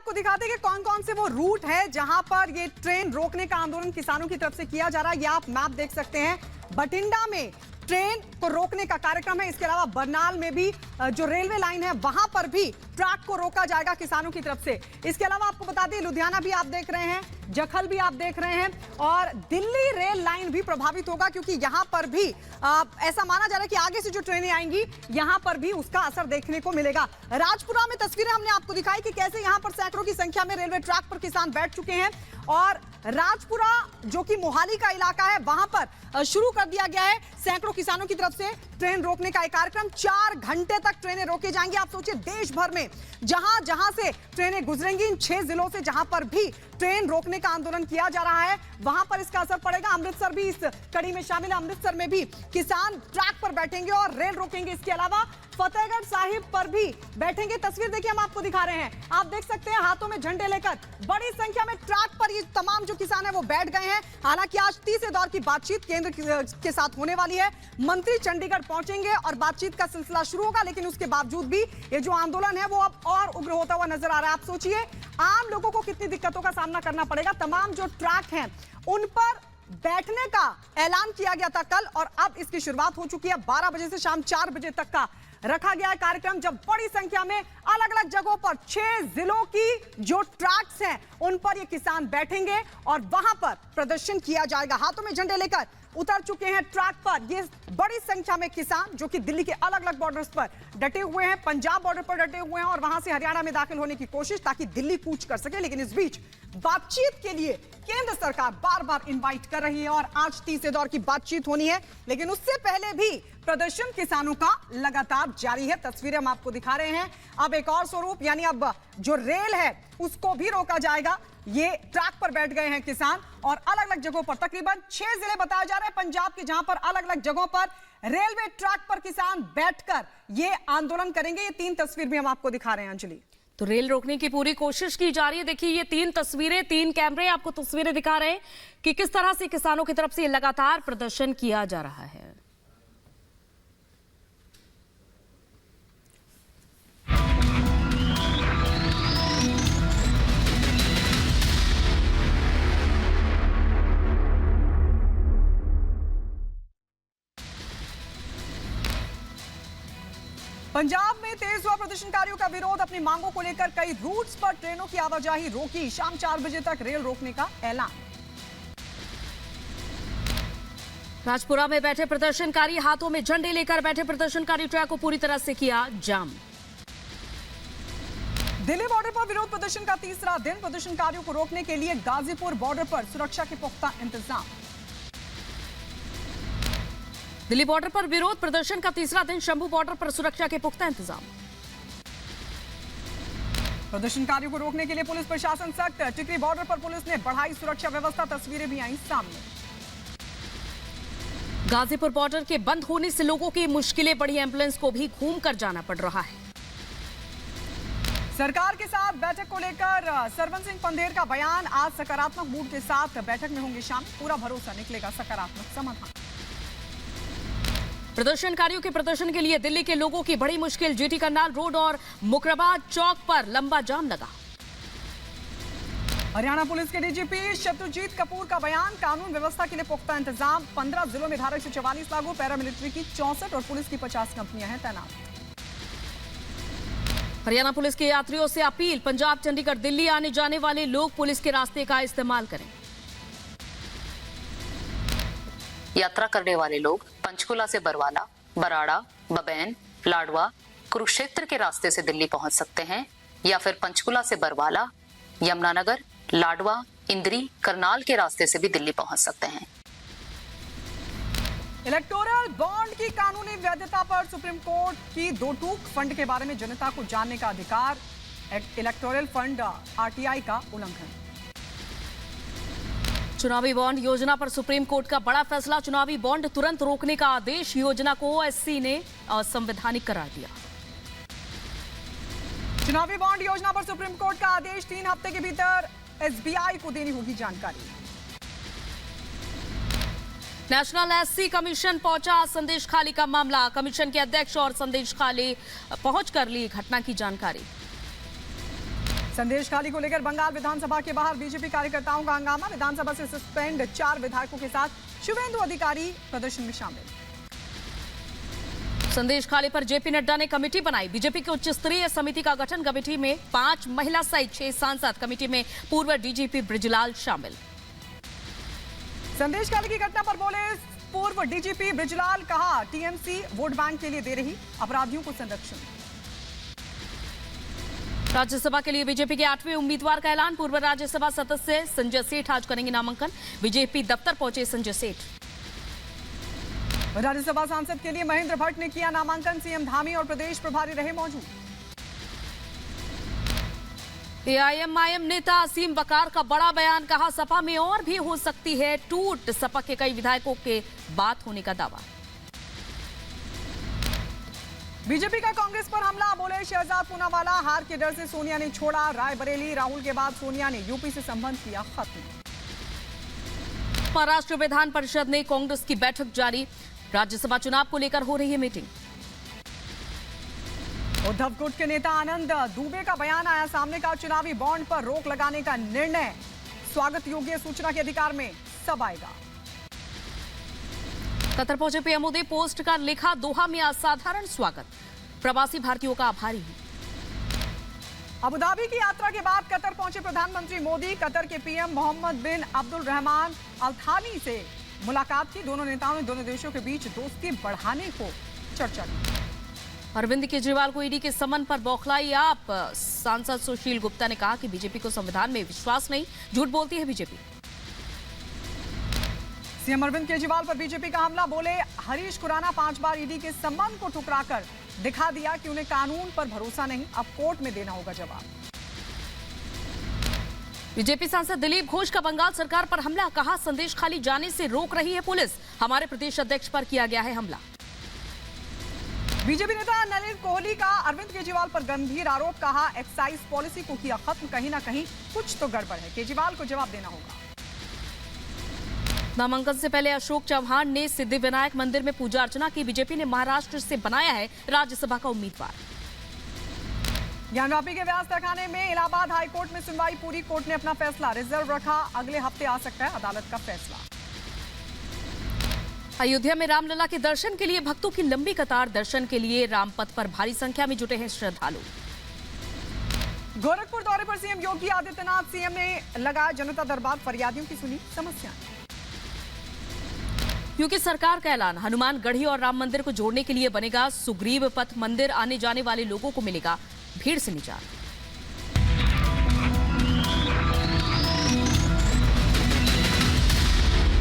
आपको दिखाते हैं कि कौन कौन से वो रूट है जहां पर ये ट्रेन रोकने का आंदोलन किसानों की तरफ से किया जा रहा है। ये आप मैप देख सकते हैं। बठिंडा में ट्रेन को रोकने का कार्यक्रम है। इसके अलावा बरनाल में भी जो रेलवे लाइन है वहां पर भी ट्रैक को रोका जाएगा किसानों की तरफ से। इसके अलावा आपको बता दें लुधियाना भी आप देख रहे हैं, जखल भी आप देख रहे हैं और दिल्ली रेल लाइन भी प्रभावित होगा क्योंकि यहां पर भी ऐसा माना जा रहा है कि आगे से जो ट्रेनें आएंगी यहां पर भी उसका असर देखने को मिलेगा। राजपुरा में तस्वीरें हमने आपको दिखाई कि कैसे यहां पर सैकड़ों की संख्या में रेलवे ट्रैक पर किसान बैठ चुके हैं और राजपुरा जो कि मोहाली का इलाका है वहां पर शुरू कर दिया गया है सैकड़ों किसानों की तरफ से ट्रेन रोकने का एक कार्यक्रम। 4 घंटे तक ट्रेनें रोके जाएंगी। आप सोचिए देश भर में जहां जहां से ट्रेनें गुजरेंगी, इन 6 जिलों से जहां पर भी ट्रेन रोकने का आंदोलन किया जा रहा है वहां पर इसका असर पड़ेगा। अमृतसर भी इस कड़ी में शामिल है। अमृतसर में भी किसान ट्रैक पर बैठेंगे और रेल रोकेंगे। इसके अलावा फतेहगढ़ साहिब पर भी बैठेंगे। तस्वीर देखिए हम आपको दिखा रहे हैं। आप देख सकते हैं हाथों में झंडे लेकर बड़ी संख्या में ट्रैक पर ये तमाम जो किसान है वो बैठ गए हैं। हालांकि आज तीसरे दौर की बातचीत केंद्र के साथ होने वाली है। मंत्री चंडीगढ़ पहुंचेंगे और बातचीत का सिलसिला शुरू होगा, लेकिन उसके बावजूद भी ये जो आंदोलन है वो अब और उग्र होता हुआ नजर आ रहा है। आप सोचिए आम लोगों को कितनी दिक्कतों का सामना करना पड़ेगा। तमाम जो ट्रैक हैं उन पर बैठने का ऐलान किया गया था कल और अब इसकी शुरुआत हो चुकी है। 12 बजे से शाम 4 बजे तक का रखा गया है कार्यक्रम, जब बड़ी संख्या में अलग अलग जगहों पर 6 जिलों की जो ट्रैक्स हैं उन पर ये किसान बैठेंगे और वहां पर प्रदर्शन किया जाएगा। हाथों में झंडे लेकर उतर चुके हैं ट्रैक पर ये बड़ी संख्या में किसान जो कि दिल्ली के अलग अलग बॉर्डर्स पर डटे हुए हैं, पंजाब बॉर्डर पर डटे हुए हैं और वहां से हरियाणा में दाखिल होने की कोशिश ताकि दिल्ली कूच कर सके। लेकिन इस बीच बातचीत के लिए केंद्र सरकार बार बार इनवाइट कर रही है और आज तीसरे दौर की बातचीत होनी है, लेकिन उससे पहले भी प्रदर्शन किसानों का लगातार जारी है। तस्वीरें हम आपको दिखा रहे हैं। अब एक और स्वरूप यानी अब जो रेल है उसको भी रोका जाएगा। ये ट्रैक पर बैठ गए हैं किसान और अलग अलग जगहों पर तकरीबन 6 जिले बताए जा रहे हैं पंजाब के जहां पर अलग अलग जगहों पर रेलवे ट्रैक पर किसान बैठकर ये आंदोलन करेंगे। ये 3 तस्वीर भी हम आपको दिखा रहे हैं अंजलि। तो रेल रोकने की पूरी कोशिश की जा रही है। देखिए ये 3 तस्वीरें, 3 कैमरे आपको तस्वीरें दिखा रहे हैं कि किस तरह से किसानों की तरफ से लगातार प्रदर्शन किया जा रहा है। पंजाब में तेज हुआ प्रदर्शनकारियों का विरोध। अपनी मांगों को लेकर कई रूट्स पर ट्रेनों की आवाजाही रोकी। शाम 4 बजे तक रेल रोकने का ऐलान। राजपुरा में बैठे प्रदर्शनकारी, हाथों में झंडे लेकर बैठे प्रदर्शनकारी ट्रैक को पूरी तरह से किया जाम। दिल्ली बॉर्डर पर विरोध प्रदर्शन का तीसरा दिन। प्रदर्शनकारियों को रोकने के लिए गाजीपुर बॉर्डर पर सुरक्षा के पुख्ता इंतजाम। दिल्ली बॉर्डर पर विरोध प्रदर्शन का तीसरा दिन। शंभू बॉर्डर पर सुरक्षा के पुख्ता इंतजाम। प्रदर्शनकारियों को रोकने के लिए पुलिस प्रशासन सख्त। टिकरी बॉर्डर पर पुलिस ने बढ़ाई सुरक्षा व्यवस्था। तस्वीरें भी आई सामने। गाजीपुर बॉर्डर के बंद होने से लोगों की मुश्किलें बढ़ी। एम्बुलेंस को भी घूमकर जाना पड़ रहा है। सरकार के साथ बैठक को लेकर सरवन सिंह पंधेर का बयान। आज सकारात्मक मूड के साथ बैठक में होंगे शामिल। पूरा भरोसा निकलेगा सकारात्मक समाधान। प्रदर्शनकारियों के प्रदर्शन के लिए दिल्ली के लोगों की बड़ी मुश्किल। जीटी करनाल रोड और मुकराबाद चौक पर लंबा जाम लगा। हरियाणा पुलिस के डीजीपी शत्रुजीत कपूर का बयान। कानून व्यवस्था के लिए पुख्ता इंतजाम। 15 जिलों में धारा 144 लागू। पैरामिलिट्री की 64 और पुलिस की 50 कंपनियां हैं तैनात। हरियाणा पुलिस के यात्रियों से अपील। पंजाब, चंडीगढ़, दिल्ली आने जाने वाले लोग पुलिस के रास्ते का इस्तेमाल करें। यात्रा करने वाले लोग पंचकुला से बरवाला, बराड़ा, बबैन, लाडवा, कुरुक्षेत्र के रास्ते से दिल्ली पहुंच सकते हैं या फिर पंचकुला से बरवाला, यमुनानगर, लाडवा, इंदरी, करनाल के रास्ते से भी दिल्ली पहुंच सकते हैं। इलेक्टोरल बॉन्ड की कानूनी वैधता पर सुप्रीम कोर्ट की 2 टूक। फंड के बारे में जनता को जानने का अधिकार। इलेक्टोरल फंड आरटीआई का उल्लंघन। चुनावी बॉन्ड योजना पर सुप्रीम कोर्ट का बड़ा फैसला। चुनावी बॉन्ड तुरंत रोकने का आदेश। योजना को ओएससी ने असंवैधानिक करार दिया। चुनावी बॉन्ड योजना पर सुप्रीम कोर्ट का आदेश। 3 हफ्ते के भीतर एसबीआई को देनी होगी जानकारी। नेशनल एससी कमीशन पहुंचा। संदेश खाली का मामला। कमीशन के अध्यक्ष और संदेश खाली पहुंचकर ली घटना की जानकारी। संदेश खाली को लेकर बंगाल विधानसभा के बाहर बीजेपी कार्यकर्ताओं का हंगामा। विधानसभा से सस्पेंड 4 विधायकों के साथ शुभेंदु अधिकारी प्रदर्शन में शामिल। संदेश खाली पर जेपी नड्डा ने कमेटी बनाई। बीजेपी की उच्च स्तरीय समिति का गठन। कमेटी में 5 महिला सहित 6 सांसद। कमेटी में पूर्व डीजीपी ब्रिजलाल शामिल। संदेश खाली की घटना पर बोले पूर्व डीजीपी ब्रिजलाल, कहा टीएमसी वोट बैंक के लिए दे रही अपराधियों को संरक्षण। राज्यसभा के लिए बीजेपी के 8वें उम्मीदवार का ऐलान। पूर्व राज्यसभा सदस्य संजय सेठ आज करेंगे नामांकन। बीजेपी दफ्तर पहुंचे संजय सेठ। राज्यसभा सांसद के लिए महेंद्र भट्ट ने किया नामांकन। सीएम धामी और प्रदेश प्रभारी रहे मौजूद। एआईएमआईएम नेता असीम वकार का बड़ा बयान। कहा सपा में और भी हो सकती है टूट। सपा के कई विधायकों के बात होने का दावा। बीजेपी का कांग्रेस पर हमला। बोले शहजाद पूनावाला, हार के डर से सोनिया ने छोड़ा रायबरेली। राहुल के बाद सोनिया ने यूपी से संबंध किया खत्म। महाराष्ट्र विधान परिषद ने कांग्रेस की बैठक जारी। राज्यसभा चुनाव को लेकर हो रही है मीटिंग। उद्धव गुट के नेता आनंद दुबे का बयान आया सामने। का चुनावी बॉन्ड पर रोक लगाने का निर्णय स्वागत योग्य, सूचना के अधिकार में सब आएगा। कतर पहुंचे पीएम मोदी, पोस्ट का लिखा दोहा में असाधारण स्वागत। प्रवासी भारतीयों का आभारी हूं। अबुधाबी की यात्रा के बाद कतर पहुंचे प्रधानमंत्री मोदी। कतर के पीएम मोहम्मद बिन अब्दुल रहमान अल थानी से मुलाकात की। दोनों नेताओं ने दोनों देशों के बीच दोस्ती बढ़ाने को चर्चा की। अरविंद केजरीवाल को ईडी के समन पर बौखलाई आप। सांसद सुशील गुप्ता ने कहा कि बीजेपी को संविधान में विश्वास नहीं, झूठ बोलती है बीजेपी। सीएम अरविंद केजरीवाल पर बीजेपी का हमला। बोले हरीश खुराना 5 बार ईडी के सम्मान को ठुकराकर दिखा दिया कि उन्हें कानून पर भरोसा नहीं, अब कोर्ट में देना होगा जवाब। बीजेपी सांसद दिलीप घोष का बंगाल सरकार पर हमला। कहा संदेश खाली जाने से रोक रही है पुलिस, हमारे प्रदेश अध्यक्ष पर किया गया है हमला। बीजेपी नेता नलिन कोहली का अरविंद केजरीवाल पर गंभीर आरोप। कहा एक्साइज पॉलिसी को किया खत्म, कहीं ना कहीं कुछ तो गड़बड़ है, केजरीवाल को जवाब देना होगा। नामांकन से पहले अशोक चौहान ने सिद्धिविनायक मंदिर में पूजा अर्चना की। बीजेपी ने महाराष्ट्र से बनाया है राज्यसभा का उम्मीदवार। ज्ञानवापी के व्यास तहखाने में इलाहाबाद हाईकोर्ट में सुनवाई पूरी। कोर्ट ने अपना फैसला रिजर्व रखा। अगले हफ्ते आ सकता है अदालत का फैसला। अयोध्या में रामलला के दर्शन के लिए भक्तों की लंबी कतार। दर्शन के लिए रामपथ पर भारी संख्या में जुटे हैं श्रद्धालु। गोरखपुर दौरे पर सीएम योगी आदित्यनाथ। सीएम ने लगाया जनता दरबार, फरियादियों की सुनी समस्याएं। क्योंकि सरकार का ऐलान, हनुमानगढ़ी और राम मंदिर को जोड़ने के लिए बनेगा सुग्रीव पथ। मंदिर आने जाने वाले लोगों को मिलेगा भीड़ से निजात।